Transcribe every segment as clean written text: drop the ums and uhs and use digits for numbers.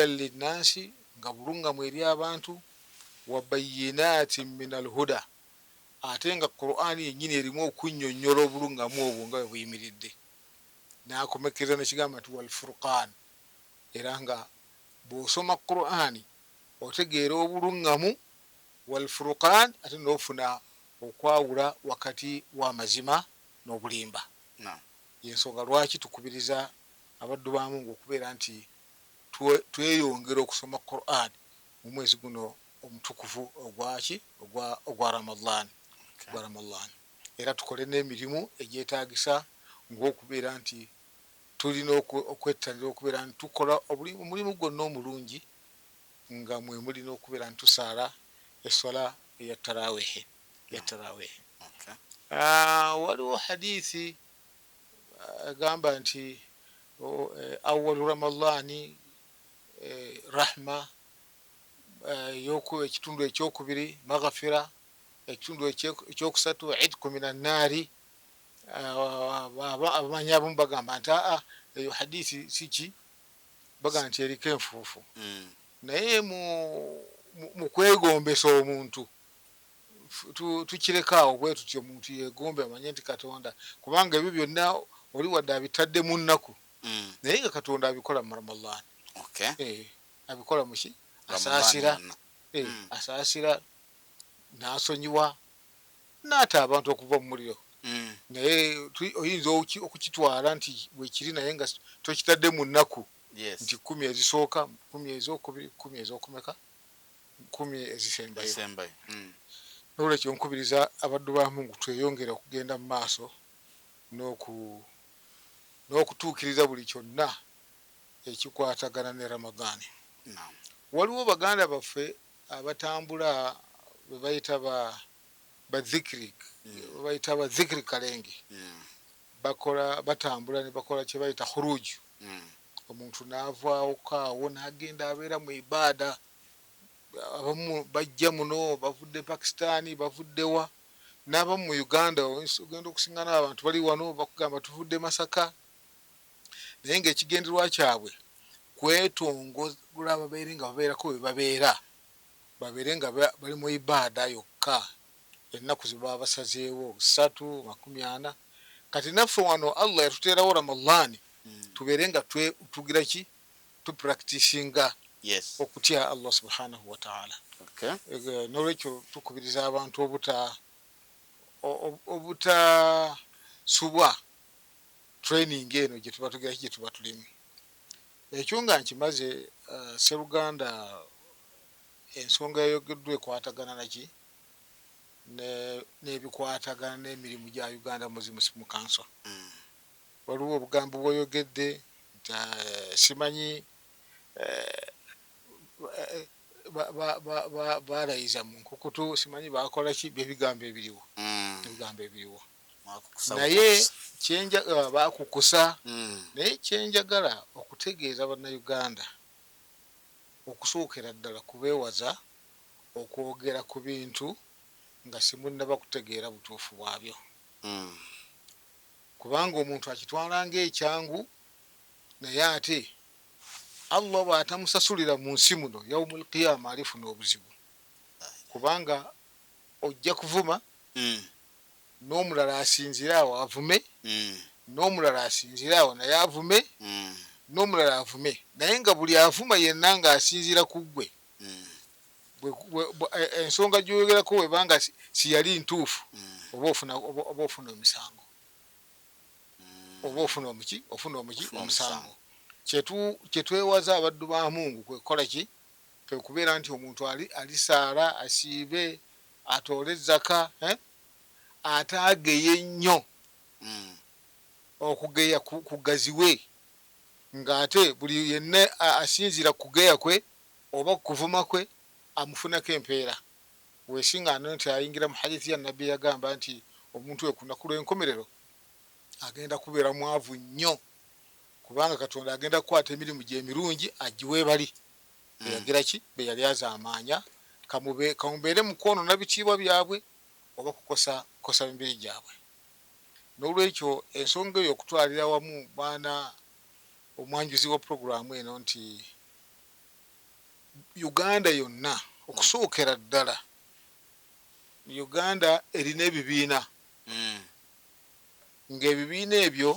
hudan linnasi nga bulungamu eri abantu wa bayyinatin min alhuda ate nga Qur'ani yennyini erimu okunnyonnyola obulungamu obwo nga bwe buyimiridde n'akomekkereza nekigamba nti wal furqan era nga bw'osoma Qur'ani otegeera obulungamu wal furqan ate n'ofuna okwawula wakati w'amazima n'obulimba yensonga lwaki tukubiriza abaddu ba Mungu okubeera nti tweyongera okusoma Qur'an mu mwezi guno omutukuvu ogwa Ramadan era tukole n'emirimu egyetaagisa ng'okubeera nti tulina okwettanira okubeera nti tukola omulimu gwonna omulungi nga mwe mulina okubeera nti tusaala essola eya tarawehe waliwo hadithi agamba nti awwalu Ramadani rahma ekitundu ekyokubiri maghfira ekitundu ekyokusatu idku minan naari abamanyi abamu bagamba nti eyo hadithi siki bagamba nti eriko enfuufu naye mu kwegombesa omuntu tukirekawo bwe tutyo omuntu yegombe amanye nti Katonda kubanga ebyo byonna oli wadde abitadde mu nnaku naye nga Katonda abikola mu Ramadhan abikola muki asaasira n'asonyiwa n'ata abantu okuva mu muliro naye oyinza okukitwala nti bwekiri naye nga tokitadde mu nnaku nti 10 ezisooka 10 ezokubiri 10 ezokumeka 10 ezisembayo n'olwekyo nkubiriza abaddu ba Mungu tweyongere okugenda mu maaso n'okutuukiriza buli kyonna ekikwatagana ne Ramadani. Waliwo baganda baffe abatambula be bayita bazikiri bayita bazikiri kalenge batambula ne bakola kye bayita khuruju omuntu n'avaawo kaawo n'agenda abeera mu ibaada abamu bajja muno bavudde Pakistani bavuddewa n'abamu mu Uganda ogenda okusingana abantu bali wano bakugamba tuvudde Masaka naye ng'ekigendererwa kyabwe kwetongola babeere nga babeerako we babeere nga bali mu ibaada yokka ennaku ze baba basazeewo 3 40 kati naffe wano Allah yatuteerawo Ramadani tubeere nga tugira ki tupracticinga okutya Allah subhanahu wa ta'ala n'olwekyo tukubiriza abantu obuta subwa training eno gye tuba tugira gye tuba tulimu ekyo nga nkimaze Sseruganda ensonga eyogeddwa ekwatagana naki n'ebikwatagana n'emirimu gya Uganda Muslim Council waliwo obugambo bw'oyogedde simanyi balayiza mu nkukutu simanyi bakola ki ebigambo ebiriwo naye bakukusa naye kyenjagala okutegeeza bannayuganda okusookera ddala kubeewaza okwogera ku bintu nga simunnaba kutegeera butuufu bwabyo kubanga omuntu akitwala ng'ekyangu naye ate Allah bw'atamusasulira mu nsi muno yawmul qiyama alifuna obuzibu kubanga ojja kuvuma n'omulala asinzira awo avume n'omulala asinzira awo naye avume n'omulala avume naye nga buli avuma yenna nga asinzira ku ggwe ensonga gy'oyogerako webanga si yali ntuufu oba ofuna omusango omusango kyetwewaza abaddu ba Mungu kwekola ki kwe kubeera nti omuntu alisaala asiibe atoole zaka ataageye nnyo okugeya kugaziwe ng'ate buli yenna asinzira kugeya kwe oba kuvuma kwe amufunako empeera weesiŋŋaana nti ayingira mu hadithi ya nabbi yagamba nti omuntu we ku lunaku lw'enkomerero agenda kubeera mwavu nnyo kubanga Katonda agenda kukwata emirimu gye emirungi agiwe bali beyagira ki be yali azaamaanya kamubeere mu kwonoona bitiibwa byabwe oba kukosa mibiri gyabwe n'olwekyo ensonga eyo okutwalira wamu baana omwanjuzi wa puroguramu eno nti Uganda yonna okusookera ddala Uganda erina ebibiina ng'ebibiina ebyo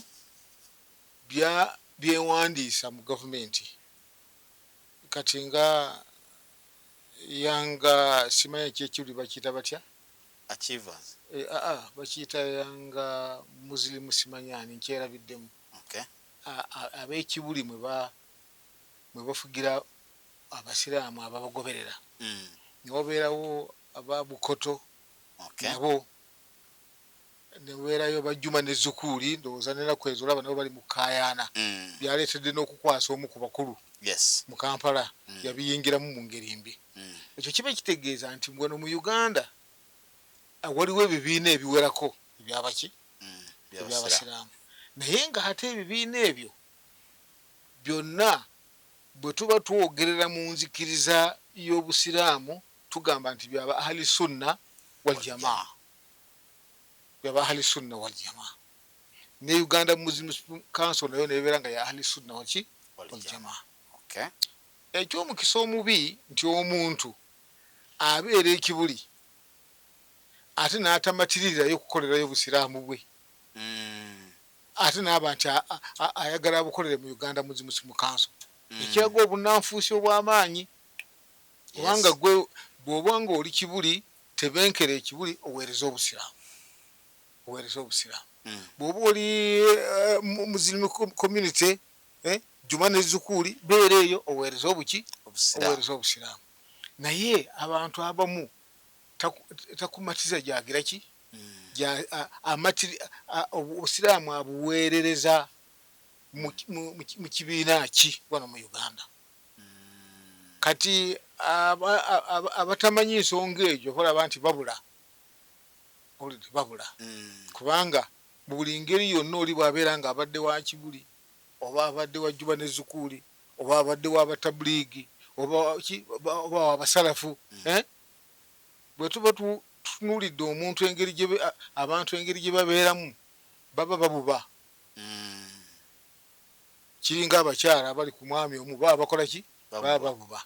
byewandiisa mu gavumenti kati nga yanga simanya kyekiri bakiyita batya achievers bakiyita yanga Muslim simanyani nkyerabiddemu ab'ekibuli mwe bafugira abasiraamu ababagoberera newabeerawo ababukoto nabo newabeerayo bajjuma ne zukuuli ndowooza nenaku ezo olaba nabo bali mu kayaana byaleetedde n'okukwasa omu ku bakulu mu Kampala yabiyingiramu mu ngeri mbi ekyo kiba kitegeeza nti wano mu Uganda waliwo ebibiina ebiwerako ebyabaki ebyabasiraamu naye nga ate ebibiina ebyo byonna bwe tuba twogerera mu nzikiriza y'obusiraamu tugamba nti byaba ahli sunna wal jamaa byaba ahli sunna wal jamaa ne Uganda Muslim Council nayo nebeera nga ya ahli sunna wal jamaa ekyomukisa omubi nti omuntu abeera ekibuli ate n'atamatirirayo okukolerayo obusiraamu bwe ate n'aba nti ayagala abukolere mu Uganda Muslim Council ekiraga obunanfuusi obw'amaanyi kubanga gwe bw'oba nga oli kibuli tebenkera ekibuli oweereza obusiraamu bw'oba oli Muslim community juma ne zukuuli beera eyo oweereza obusiraamu naye abantu abamu takumatiza gyagira ki obusiraamu abuweerereza mu kibiina ki wano mu Uganda kati abatamanyi nsonga egyo olaba nti babula kubanga buli ngeri yonna oli bw'abeera nga abadde wa kibuli oba abadde wa jjuba ne zukuuli oba abadde wa batabuliigi oba wabasalafu bwe tuba tutunuulidde omuntu abantu engeri gye babeeramu baba babuba kiringa abakyala abali ku mwami omu baba bakola ki baba babuba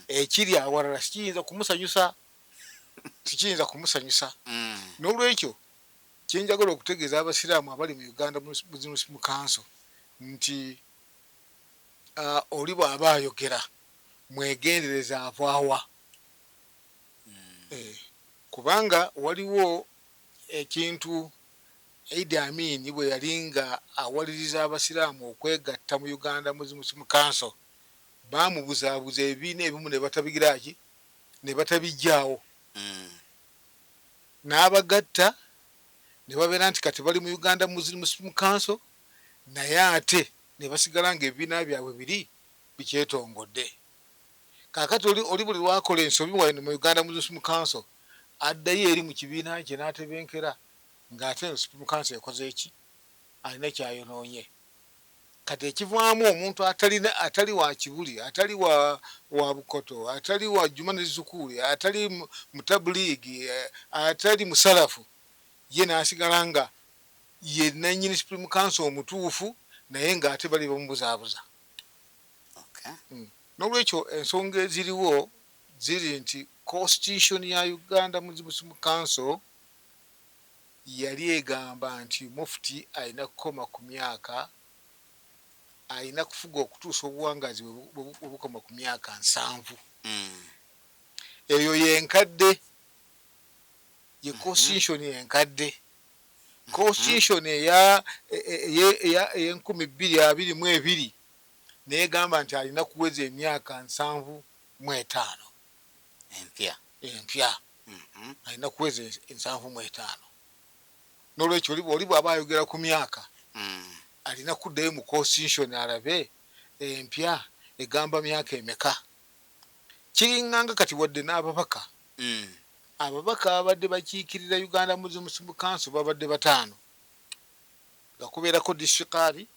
ekiri awalala sikiyinza kumusanyusa n'olwekyo kyenjagala okutegeeza abasiraamu abali mu Uganda Muslim Council nti oli bw'aba ayogera mwegendereza avaawa kubanga waliwo ekintu Idi Amin bwe yali nga awaliriza abasiraamu okwegatta mu Uganda Muslim Council baamubuzaabuza ebibiina ebimu ne batabigiraki ne batabijjaawo n'abagatta ne babeera nti kati bali mu Uganda Muslim Council naye ate ne basigala nga ebibiina byabwe biri bikyetoongodde kaakati oli buli lwakola ensobi wano mu Uganda Muslim Council addayo eri mu kibiina kye n'atebenkera ng'ate Muslim Council ekoze eki alina kyayonoonye kati ekivaamu omuntu atali wa kibuli atali wa bukoto atali wa juma ne zukuuli atali mutabuliigi atali musalafu ye n'asigala nga ye nannyini Supreme Council omutuufu naye ng'ate bali bamubuzaabuza n'olwekyo ensonga eziriwo ziri nti constitution ya Uganda Muslim Council yali egamba nti mufti alina kukoma ku myaka alina kufuga okutuusa obuwangazi bwe bukoma ku myaka 7 eyo yenkadde ye constitution yenkadde constitution eya 2022 negamba nti alina kuweza emyaka 75 empya alina kuweza 75 n'olwekyo oli bw'aba ayogera ku myaka alina kuddayo mu constitution alabe empya egamba myaka emeka kiringanga kati wadde n'ababaka ababaka abadde bakiikirira Uganda Muslim Council babadde 5 nga kubeerako disikaali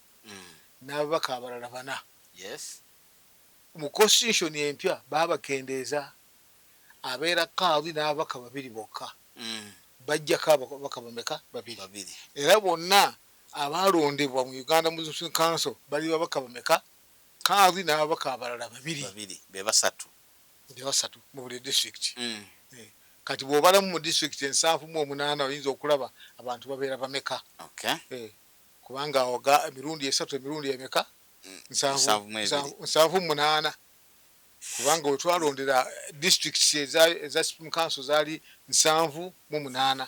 n'ababaka abalala 4 mu constitution empya babakendeeza abeera kaadi n'ababaka 2 bokka bajjako ababaka bameka 2 era bonna abalondebwa mu Uganda Muslim Council bali babaka bameka kaadi n'ababaka abalala 2 be basatu ndi basatu mu buli district kati bw'obala mu district 7 oyinza okulaba abantu babeera bameka kubanga oga emirundi 3 emirundi emeka 7 kubanga wetwalondera districts eza Supreme Council zaali 7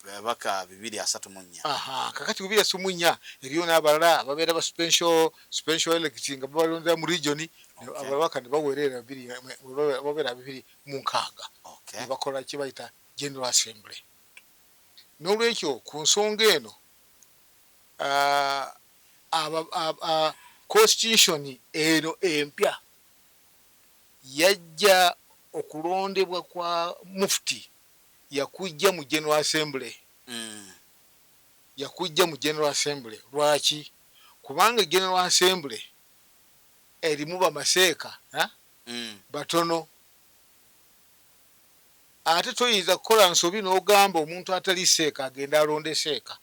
babaka 234 kakati 234 eriyo n'abalala babeera ba special electing nga babalondera mu region ababaka ne baweerera babeera 206 ne bakola kye bayita General Assembly. N'olwekyo ku nsonga eno constitution eno empya yajja okulondebwa kwa mufti yakujja mu General Assembly. Yakujja mu General Assembly lwaki? Kubanga General Assembly erimu bamaseeka batono ate toyinza kukola nsobi n'ogamba omuntu atali seeka agenda alonde seeka.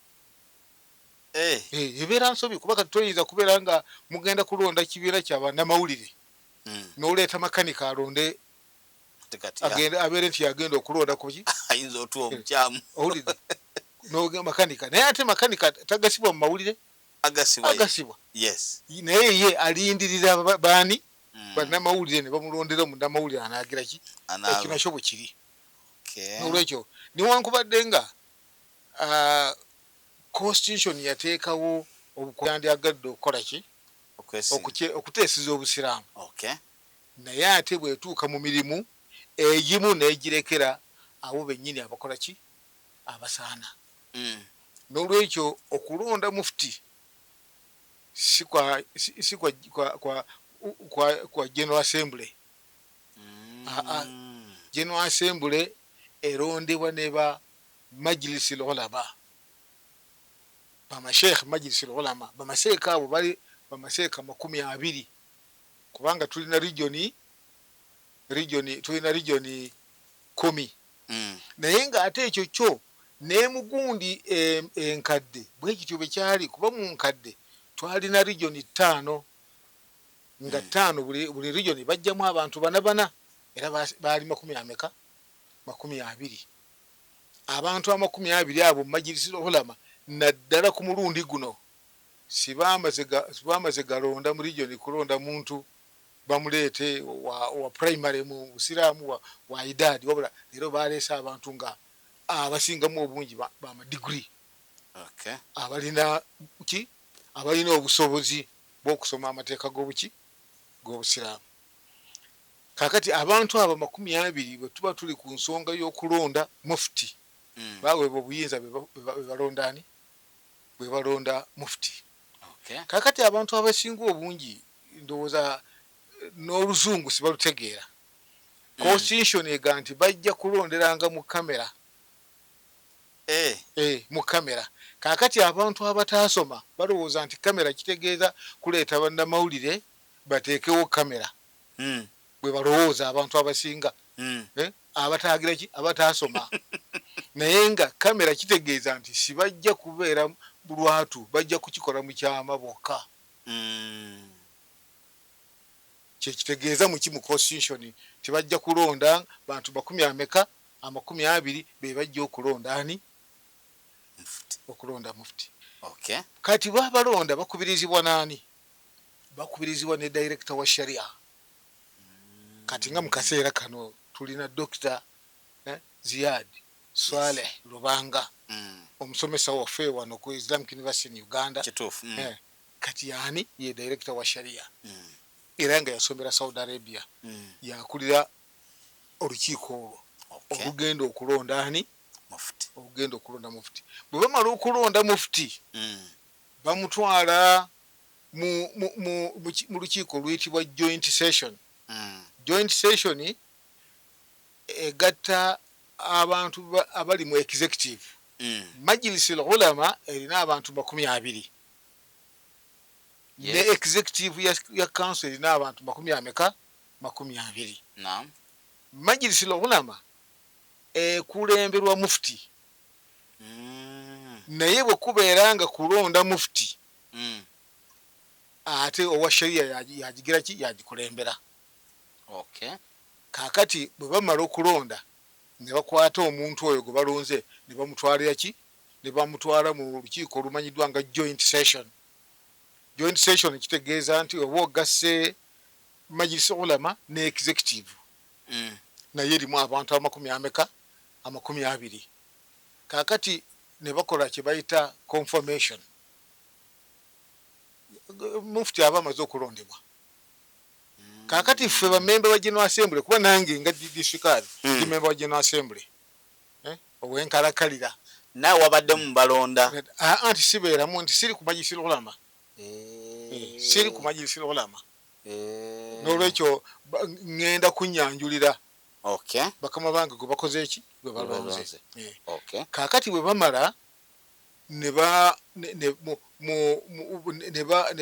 Ebeera nsobi kuba kati toyinza kubeera nga mugenda kulonda kibiina kya bannamawulire n'oleeta makanika alonde agenda abeere nti agenda okulonda kuki ayinza otuwa omukyamu owulidde makanika naye ate makanika tagasibwa mu mawulire agasibwa naye ye alindirira baani bannamawulire ne bamulondera munnamawulire anaagira ki ekyo nakyo bwe kiri. N'olwekyo newankubadde nga constitution yateekawo yandyagadde okukola ki okuteeseza obusiraamu naye ate bwetuuka mu mirimu egimu n'egirekera abo bennyini abakola ki abasaana. N'olwekyo okulonda mufti si kwa General Assembly. General Assembly erondebwa ne ba Majlis al-Ulama bamasheikh Majlis al-Ulama bamaseeka abo bali bamaseeka 20 kubanga tulina region tulina region 10 naye nga ate ekyo kyo n'emugundi enkadde bwe kityo bwe kyali kuba mu nkadde twalina region 5 nga 5 buli region bajjamu abantu bana era baali 20 abantu 20 abo Majlis al-Ulama naddala ku mulundi guno sibamaze galonda mu region kulonda muntu bamuleete wa primary mu Busiraamu wa idadi wabula leero baleese abantu nga abasingamu obungi ba degree abalina obusobozi bw'okusoma amateeka g'Obusiraamu. Kakati abantu abo 20 bwe tuba tuli ku nsonga y'okulonda mufti baweebwa obuyinza bwe balonda mufti. Kakati abantu abasinga obungi ndowooza n'oluzungu sibalutegeera. Constitution ega nti bajja kulonderanga mu kamera. Mu kamera. Kakati abantu abataasoma balowooza nti kamera kitegeeza kuleeta bannamawulire bateekewo kamera. Bwe balowooza abantu abasinga abataagira ki abataasoma. Naye nga kamera kitegeeza nti sibajja kubeera lwatu bajja kukikola mu kyama bokka. Kyekitegeeza mu constitution tibajja kulonda bantu 20 be bajja okulonda ani okulonda mufti. Kati babalonda bakubirizibwa nani? Bakubirizibwa ne director wa sharia. Kati nga mu kaseera kano tulina Dr. Ziyad Swaleh Lubanga omusomesa waffe wano ku Islamic University in Uganda. Kati yani ye director wa sharia era nga yasomera Saudi Arabia yakulira olukiiko olwo olugenda okulonda ani ogenda okulonda mufti. Bwe bamala okulonda mufti bamutwala mu lukiiko luyitibwa joint session. Joint session egatta abantu abali mu executive. Majlis al-Ulama erina abantu 20 ne executive ya council erina abantu 20. Majlis al-Ulama kulemberwa mufti. Naye bwe kubeera nga kulonda mufti ate owa sharia yagigira ki yagikulembera. kakati bwe bamala okulonda ne bakwata omuntu oyo gwe balonze ne bamutwalira ki ne bamutwala mu lukiiko olumanyiddwa nga joint session kitegeeza nti oba ogasse majilisi ulama ne executive naye erimu abantu amakumi abiri kakati ne bakola kye bayita confirmation mufti aba amaze okulondebwa kakati ffe bamemba ba General Assembly kuba nange nga disikaali ndi memba wa General Assembly owenkalakalira nawe wabadde mu balonda anti sibeeramu nti siri ku majilisi ulama siri ku majilisi ulama n'olwekyo ŋŋenda kunyanjulira bakama bange gwe bakoze eki gwe balonze kakati bwe bamala ne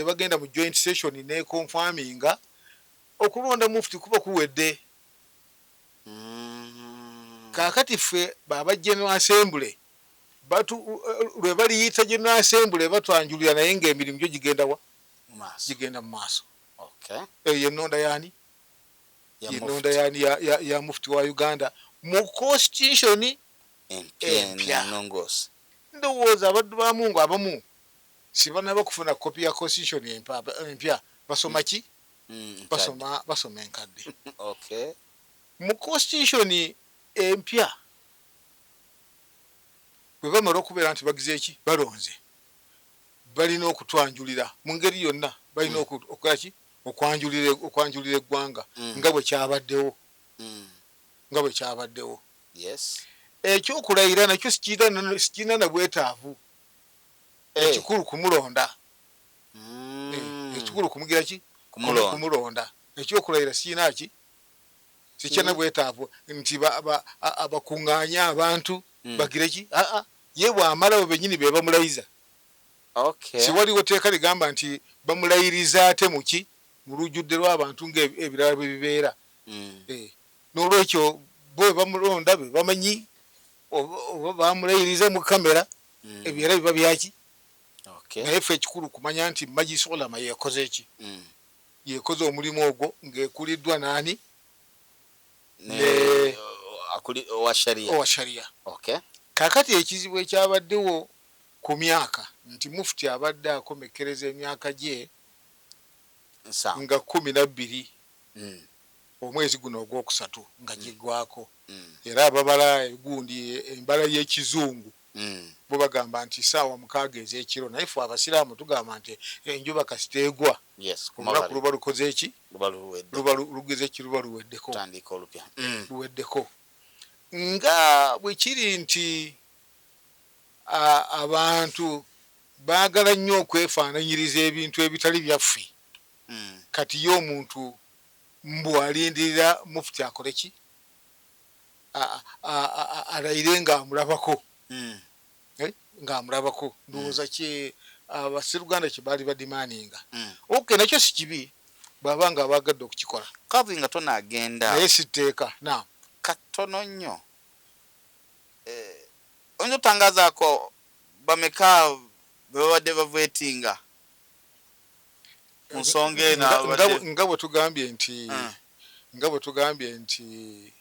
bagenda mu joint session ne confirminga okulonda mufti kuba kuwedde kakati ffe baba General Assembly lwe baliyita General Assembly batwanjulira naye ng'emirimu gyo gigenda mu maaso yennonda yaani yennonda yaani ya mufti wa Uganda mu constitution empya ndowooza abaddu ba Mungu abamu sibanaba kufuna kopi ya constitution empya basoma ki basoma enkadde mu constitution empya bwe bamala okubeera nti bagize eki balonze balina okutwanjulira mu ngeri yonna balina okukola ki okwanjulira eggwanga nga bwe kyabaddewo ekyokulayira nakyo sikirina na bwetaavu ekikulu kumulonda ekikulu kumugira ki kumulonda ekyokulayira sirina ki sikyana bwetaavu nti abakuŋŋaanya abantu bagire ki ye bw'amala bo bennyini be bamulayiza siwaliwo teeka ligamba nti bamulayiriza ate muki mu lujjudde lw'abantu ng'ebirala bwe bibeera n'olwekyo bwe bamulonda be bamanyi oba bamulayiriza mu kamera ebyera biba byaki naye ffe ekikulu kumanya nti majilisi ulama yekoze eki yekoze omulimu ogwo ng'ekuliddwa naani owa sharia kakati ekizibu ekyabaddewo ku myaka nti mufti abadde akomekereza emyaka gye nga 12 omwezi guno ogwokusatu nga giggwako era ababala egundi embala y'ekizungu bo bagamba nti saawa 6 ez'ekiro naye ffe abasiraamu tugamba nti enjuba kasiteegwa olunaku luba lukoze eki lugeze eki luba luweddeko nga bwe kiri nti abantu baagala nnyo okwefaananyiriza ebintu ebitali byaffe kati ye omuntu mbwalindirira mufti akole ki alayire ng'amulabako ndowooza kye abasiruganda kye baali badimaninga nakyo si kibi bw'aba nga baagadde okukikola kavi nga tonaagenda naye sitteeka katono nnyo oyinza otangazaako bameka be babadde baveetinga ku nsonga eno nga bwe tugambye nti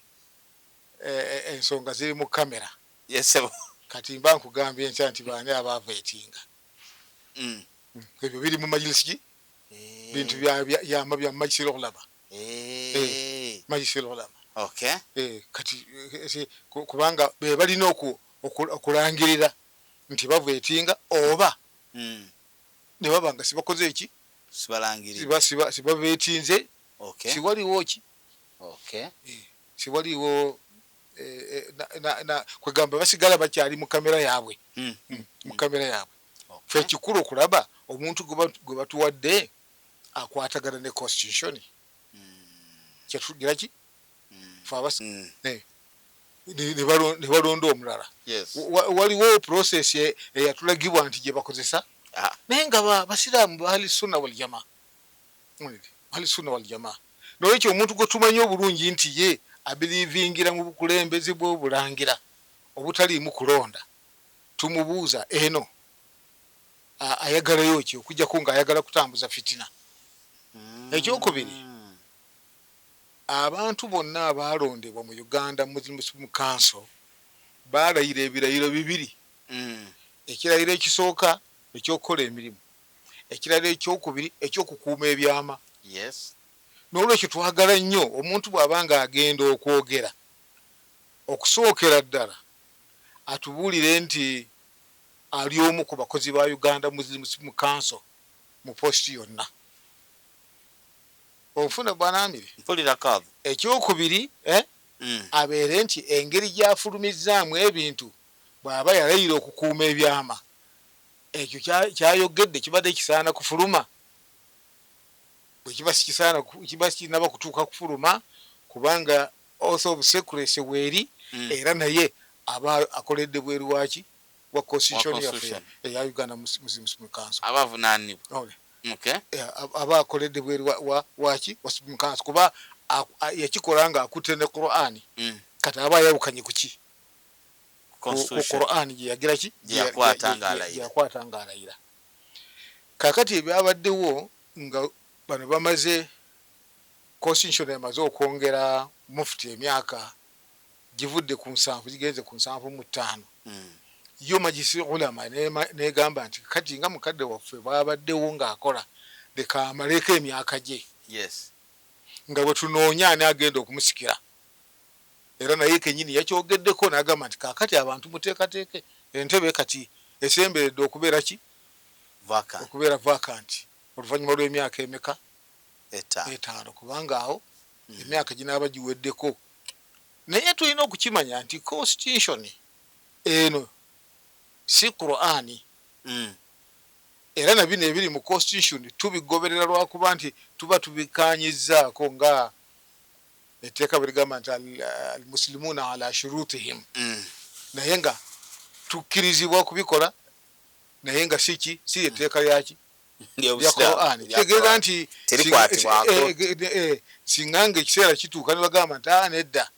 ensonga ziri mu kamera kati mba nkugambye ntya nti baani abaveetinga ebyo biri mu majilisi ki bintu bya majilisi ulama majilisi ulama kati kubanga be balina okulangirira nti baveetinga oba ne baba nga sibakoze eki sibaveetinze siwaliwo ki siwaliwo kwegamba basigala bakyali mu kamera yaabwe fe ekikulu okulaba omuntu gwe batuwadde akwatagana ne constitution kyatugira ki ne balonda omulala waliwo process eyatulagibwa nti gye bakozesa naye nga basiraamu ba ahli sunna wal jamaa n'olwekyo omuntu gwe tumanyi obulungi nti ye abilivingira mu bukulembeze bw'obulangira obutaliimu kulonda tumubuuza eno ayagalayo ki okujjako ng'ayagala kutambuza fitina ekyokubiri abantu bonna abalondebwa mu Uganda Muslim Council balayira ebirayiro bibiri. Ekirayiro ekisooka ekyokukola emirimu, ekirayiro ekyokubiri ekyokukuuma ebyama. Yes. N'olwekyo twagala nnyo omuntu bw'abanga agenda okwogera okusookera ddala atubuulire nti ali omu ku bakozi ba Uganda Muslim Council mu posti yonna. Ofuna Bwanamire. Mpulira Kavu. Ekyokubiri abeere nti engeri gy'afulumizzaamu ebintu bw'aba yalayira okukuuma ebyama, ekyo kyayogedde kibadde kisaana kufuluma. Bwe kiba kinaba kutuuka kufuluma kubanga also obusecrecy weeri era naye aba akoledde bweru waki wa constitution yaffe eya Uganda Muslim Council. Abavunaanibwa. Okay. Aba akoledde bweru waki wa Muslim Council kuba yakikola nga akutte ne Qur'ani. Kati aba yawukanye kuki? Ku Qur'ani gye yagira ki? Yakwata ng'alayira. Kakati ebyabaddewo nga bano bamaze constitution emaze okwongera mufti emyaka givudde ku 7 gigenze ku 75. Yo majisi ulama negamba nti kati nga mukadde waffe babaddewo ng'akola leka amaleko emyaka gye. Yes. Nga bwe tunoonya ani agenda okumusikira. Era naye kenyini yakyogeddeko n'agamba nti kakati abantu muteekateeke entebe kati esemberedde okubeera ki? Vacant. Okubeera vacant. Oluvannyuma lw'emyaka emeka? 5. Kubanga awo emyaka ginaaba giweddeko. Naye tulina okukimanya nti constitution eno si Qur'ani. Era na bino ebiri mu constitution tubigoberera lwakuba nti tuba tubikanyizzaako nga etteeka bwe ligamba nti al-muslimuna ala shurutihim. Naye nga tukkirizibwa kubikola naye nga si etteeka lyaki? Ya Qur'ani. Tegeeza nti singa ekiseera kituuka ne bagamba nti nedda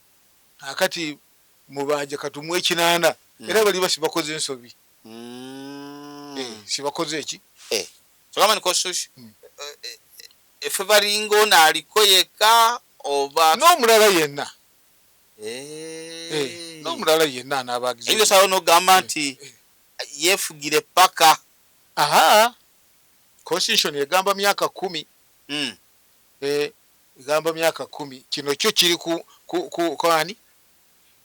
akati mubaaje katumwe ekinaana era bali basibakoze ensobi. Sibakoze eki? Sogamba ni constitution. Efe balingo naaliko yekka oba n'omulala yenna. N'omulala yenna anaabagize. Ebyo sawo n'ogamba nti yeefugire paka. Aha. Constitution egamba myaka 10. Egamba myaka 10. Kino kyo kiri ku ani?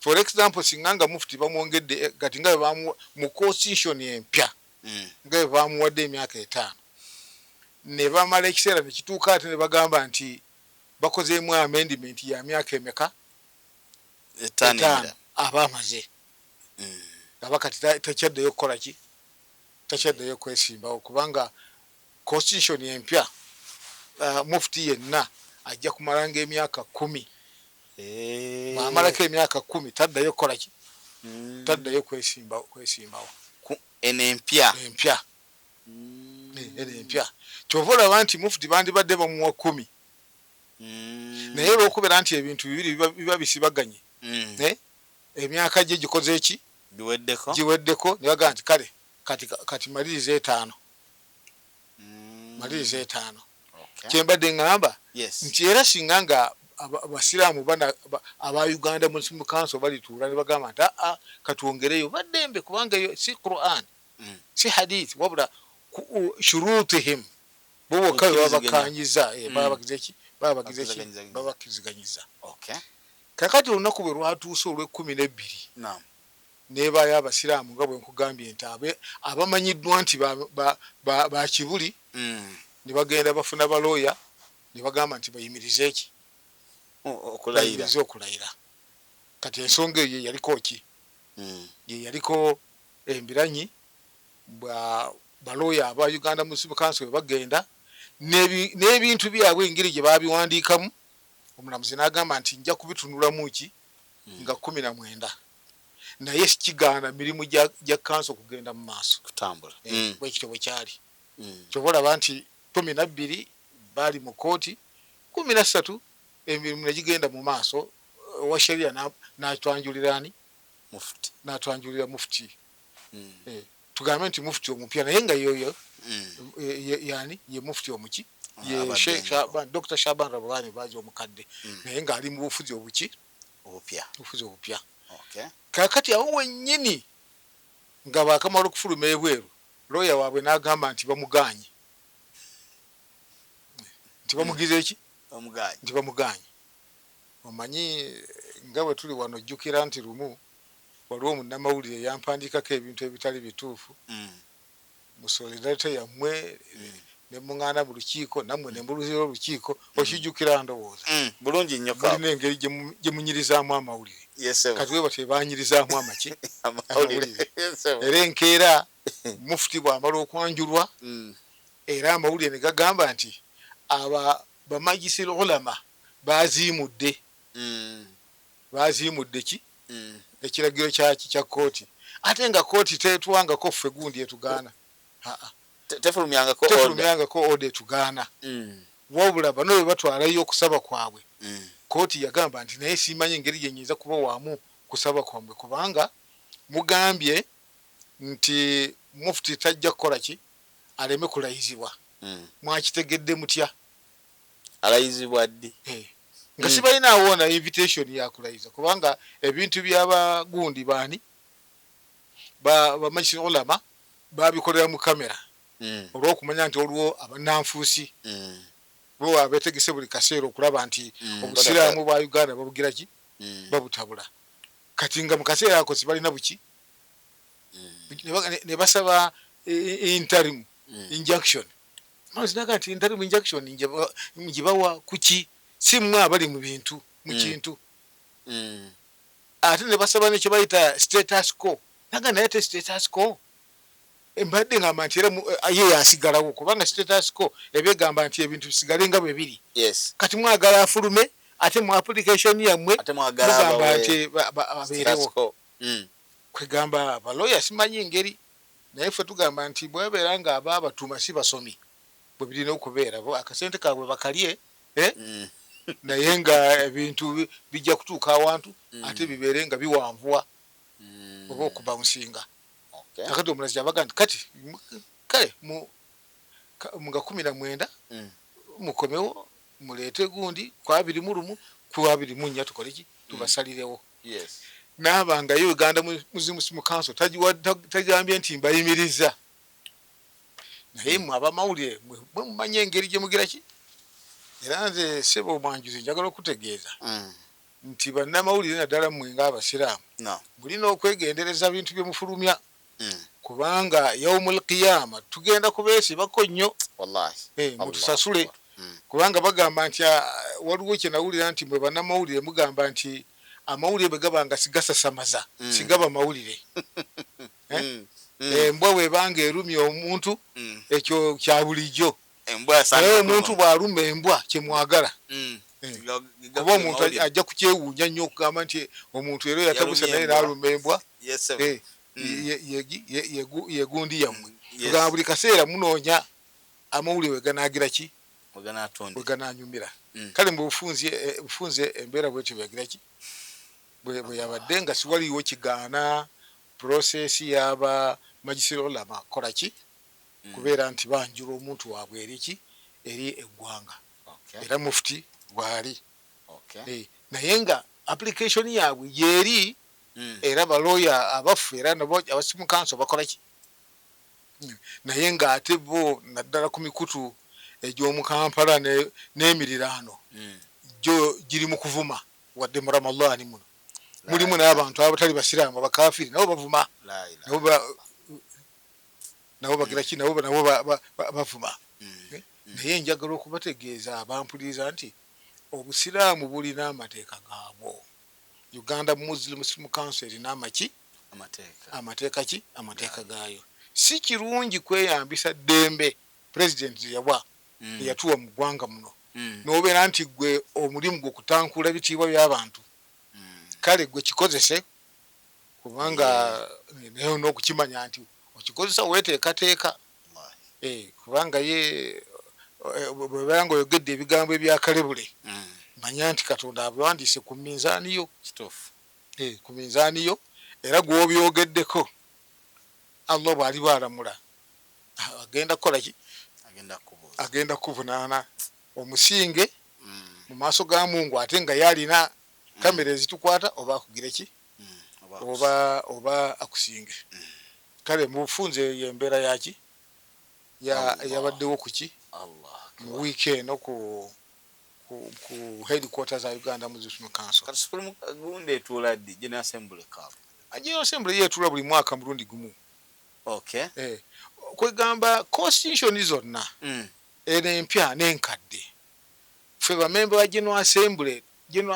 For example singanga mufti bamwongedde kati nga bamu mu constitution empya. Nga bamuwadde emyaka 5. Ne bamala ekiseera ne kituuka ate ne bagamba nti bakozeemu amendment ya myaka emeka? 5. Abamaze. Aba kati takyaddeyo kukola ki? Takyaddeyo kwesimbawo kubanga constitution empya mufti yenna ajja kumalanga emyaka 10. Bw'amalako emyaka 10 taddayo kukola ki? Taddayo kwesimbawo. Eno empya. Empya. Kyova olaba nti mufti bandibadde bamuwa 10. Naye olw'okubeera nti ebintu bibiri biba bisibaganye. Emyaka gye gikoze eki? Giweddeko ne bagamba nti kale kati maliriza 5. Maliriza 5. Kyembadde ngamba nti era singa nga abasiraamu aba Uganda Muslim Council balituula ne bagamba nti katwongereyo baddembe kubanga eyo si Qur'an, si hadith wabula shurutihim bo bokka babakanyiza babakiziganyiza. Kakati olunaku bwe lwatuuse olw'12 neebaayo abasiraamu nga bwe nkugambye nti abamanyiddwa nti ba kibuli ne bagenda bafuna balooya ne bagamba nti bayimirize eki? Okulayira. Kati ensonga eyo yaliko ki? Ye yaliko embiranyi balooya aba Uganda Muslim Council bagenda n'ebintu byabwe engeri gye babiwandiikamu. Omulamuzi n'agamba nti nja kubitunulamu ki? Nga 19. Naye sikigaana mirimu gya council kugenda mu maaso kutambula. Bwekityo bwe kyali. Kyova olaba nti 12 baali mu kooti, 13 emirimu ne gigenda mu maaso. Owa sheria n'atwanjulira ani? Mufti. N'atwanjulira mufti. Tugambe nti mufti omupya naye nga yoyo yani ye mufti omuki? ye Sheikh Shaban Dr. Shaban Rabani baje omukadde naye ng'ali mu bufuzi obufuzi obupya kakati awo wennyini nga bakamala okufuluma ebweru lawyer waabwe n'agamba nti bamuganye nti bamugize eki nti bamuganye omanyi nga bwe tuli wano jjukira nti lumu waliwo omunnamawulire yampandiikako ebintu ebitali bituufu mu solidarite yammwe ne muŋŋaana mu lukiiko nammwe ne mbuluzira olukiiko okijjukira ndowooza bulungi nnyo mulina engeri gye munyirizaamu amawulire kati we batyo banyirizaamu amaki amawulire era enkeera mufuti bw'amala okwanjulwa era amawulire ne gagamba nti bamajlisir ulama baziimudde ki ekiragiro kya kooti ate nga kooti tetwangako ffe gundi etugaana tefulumyangako ode etugaana wabula bano bwe batwalayo okusaba kwabwe kooti yagamba nti naye simanyi engeri gyenyinza kuba waamu kusaba kwabwe kubanga mugambye nti mufuti tajja kukola ki aleme kulayizibwa mwakitegedde mutya alayizibwa ddi nga sibalina awona invitation yakulayiza kubanga ebintu by'abagundi baani bamajlisir ulama babikolera mu kamera olw'okumanya nti olwo abannanfuusi bo abeetegese buli kaseera okulaba nti obusiraamu bwa Uganda babugira ki babutabula kati nga mu kaseera ako sibalina buki ne basaba interim injunction mazinaga nti interim injunction njibawa kuki si mmwe abali mu bintu mu kintu ate ne basaba n'ekyo bayita status quo naga naye te status quo embadde ngamba nti era ye yasigalawo kubanga status quo ebyegamba nti ebintu bisigale nga bwe biri kati mwagala afulume ate mu application yammwe mugamba nti abeerewo kwegamba abaloya simanyi engeri naye ffe tugamba nti bwebeera nga abatuma si basomi bwe birina okubeera akasente kaabwe bakalye naye nga ebintu bijja kutuuka awantu ate bibeere nga biwanvuwa oba okuba musinga akati omulazi abaga nti kati kale mu nga 19 mukomewo muleete gundi kwa 21 kwa 24 tukole ki tubasalirewo n'abanga Uganda Muslim Council tajambye nti mbayimiriza naye mu abamawulire mwe mumanye engeri gye mugira ki era nze sebo mwanjuzi njagala okutegeeza nti bannamawulire naddala mmwe ng'abasiraamu mulina okwegendereza bintu bye mufulumya kubanga yaumul qiyama tugenda kubeesibako nnyo mutusasule kubanga bagamba nti waliwo kye nawulira nti mwe bannamawulire mugamba nti amawulire bwe gabanga sigasasamaza sigaba mawulire embwa bwebanga erumya omuntu ekyo kya bulijjo naye omuntu bw'aluma embwa kyemwagala kuba omuntu ajja kukyewuunya nnyo okugamba nti omuntu era yatabuse naye n'aluma embwa yegundi yammwe tugamba buli kaseera munoonya amawulire weganagira ki wegananyumira kale mu bufunze embeera bwetyo byagira ki bwe yabadde nga siwaliwo kigaana prosesi yaba majlisir ulama kola ki kubeera nti banjula omuntu waabwe eri eggwanga era mufuti bwali naye nga application yaabwe yeeri era baloya abaffe era abasimu kanso bakola ki naye ng'ate bo naddala ku mikutu egy'omu Kampala n'emiriraano gyo giri mu kuvuma wadde mu Ramadani muno mulimu n'abantu abatali basiraamu abakafiri nabo bavuma nabo bagira ki nabo bavuma naye njagala okubategeeza abampuliriza nti obusiraamu bulina amateeka gaabwo Uganda Muslim Council erina amateeka gaayo si kirungi kweyambisa ddembe president yabwa yatuwa mu ggwanga muno n'obeera nti gwe omulimu gwe kutankula bitiibwa by'abantu kale gwe kikozese kubanga naye n'okukimanya nti okikozesa weeteekateeka kubanga ye bwebeera nga oyogedde ebigambo ebyakalebule manya nti Katonda abiwandiise ku minzaani yo ku minzaani yo era gw'obyogeddeko Allah bw'aliba alamula agenda kukola ki agenda kuvunaana omusinge mu maaso ga Mungu ate nga yalina kamera ezitukwata oba akugira ki oba akusinge kale mu bufunze yembeera yaki yabaddewo kuki mu weekend ku headquarters za Uganda Muslim Council. Kati Supreme gunde etuladi General Assembly Cup. General Assembly yetula buli mwaka mulundi gumu. Okay. Kwegamba constitution zonna ene empya n'enkadde. Ffe bamemba ba General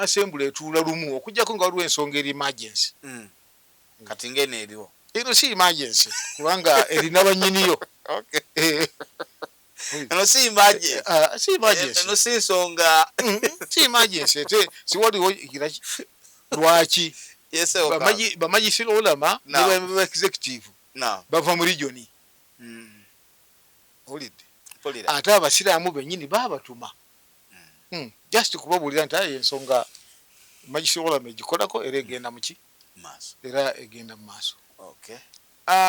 Assembly etula lumu okujjako nga waliwo ensonga eri emergency. Kati ngene eriwo. Eno si emergency kubanga erina bannyiniyo. Okay. No si emergency. Si emergency. No si nsonga. Si emergency. Si waliwo ikiraki. Lwaki? Yes, bamajisiro ulama ne executive. Bava mu region. Olidde. Ate abasiraamu bennyini babatuma. Just kubabulira nti ensonga majisiro ulama egikolako era egenda mu ki? Era egenda mu maaso. Okay.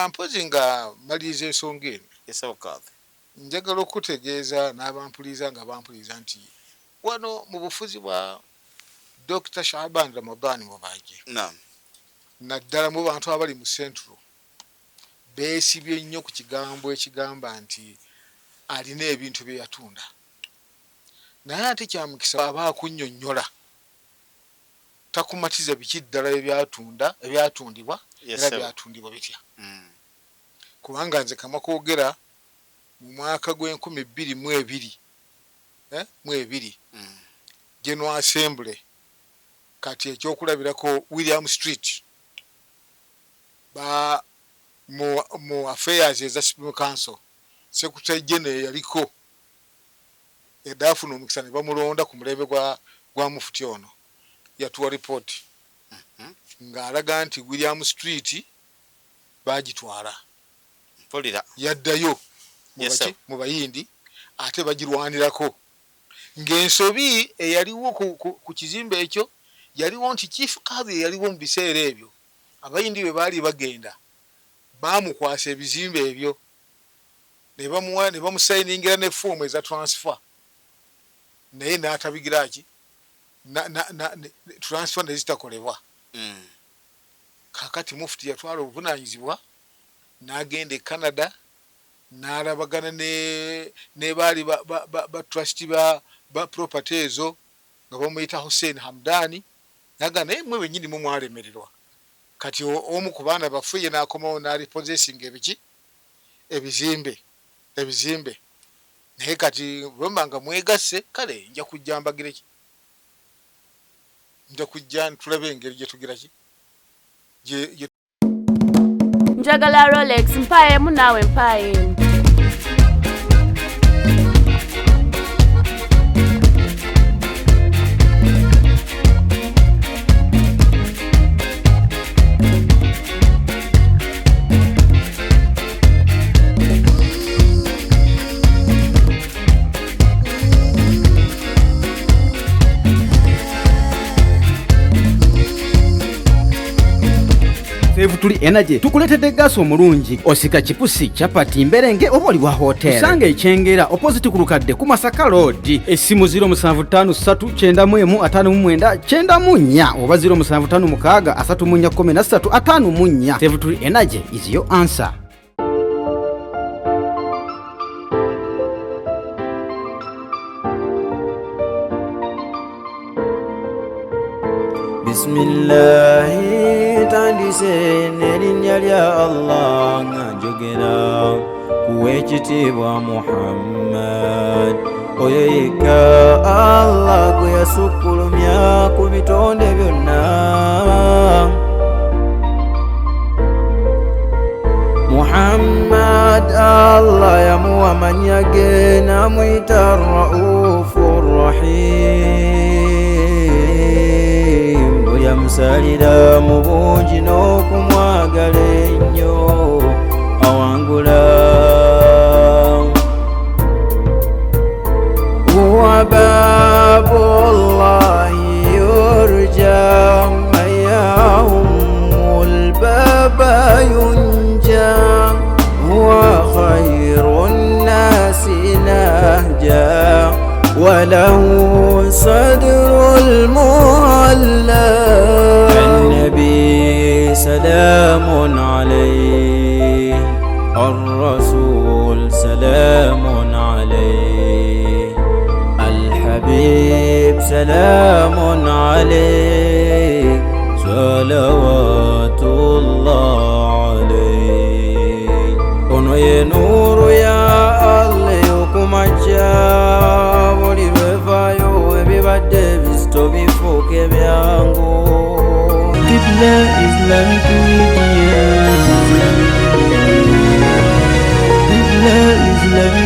Mpozi nga maliriza ensonga eno. Yes, okay. Njagala okutegeeza n'abampuliza nga bampuliza nti wano mu bufuzi bwa Dr. Shaban Ramadan Mubaje. Naddala mu bantu abali mu Central beesibye nnyo ku kigambo ekigamba nti alina ebintu bye yatunda. Naye ate kyamukisa aba akunnyonnyola takumatiza biki ddala ebyatundibwa era byatundibwa bitya. Kubanga nze kama kwogera mu mwaka gw'2022 General Assembly kati ekyokulabirako William Street ba mu affairs eza Supreme Council Secretary General yaliko edafuna omukisa ne bamulonda ku mulembe gwa mufuti ono yatuwa report ng'alaga nti William Street bagitwala yaddayo mu bayindi ate bagirwanirako ng'ensobi eyaliwo ku kizimbe ekyo yaliwo nti Chief Kabi yaliwo mu biseera ebyo abayindi bwe baali bagenda baamukwasa ebizimbe ebyo ne bamusayiningira ne foomu eza transfer naye n'atabigiraki transfer ne zitakolebwa. Kakati mufuti yatwala obuvunaanyizibwa n'agenda e Canada n'alabagana ne baali ba trustee ba property ezo nga bamuyita Hussein Hamdani naga naye mwe bennyini mu mwalemererwa. Kati omu ku baana baffe ye n'akomawo n'alipossessing ebizimbe naye kati bwemba nga mwegasse kale nja kujja mbagire ki nja kujja tulabe engeri gye tugira ki njagala Rolex mpaayemu naawe mpaayemu. Tuli energy tukuletedde gaso omulungi osika chipusi chapati mberenge oba oli wa hotel usanga ekyengera opposite ku Lukadde ku Masaka Road. Essimu 0757555994 oba 0756331354. Save Tuli energy is your answer. Bismillahi tandise n'erinnya lya Allah nga njogera kuw'ekitiibwa Muhammad oyo yekka Allah gwe yasukkulumya ku bitonde byonna. Muhammad Allah yamuwa mannya ge n'amuyita Raufur Rahim yamusalira mu bungi n'okumwagala ennyo awangula. Huwa babullahi yurja mayahumul baba yunja huwa khairun nasi سلام عليك صلوات الله عليك ono ye nuru ya Allah yokumacha buli lwevayo ebibadde bizito bifuuke byangu Qibla Islamic Media Qibla Islamic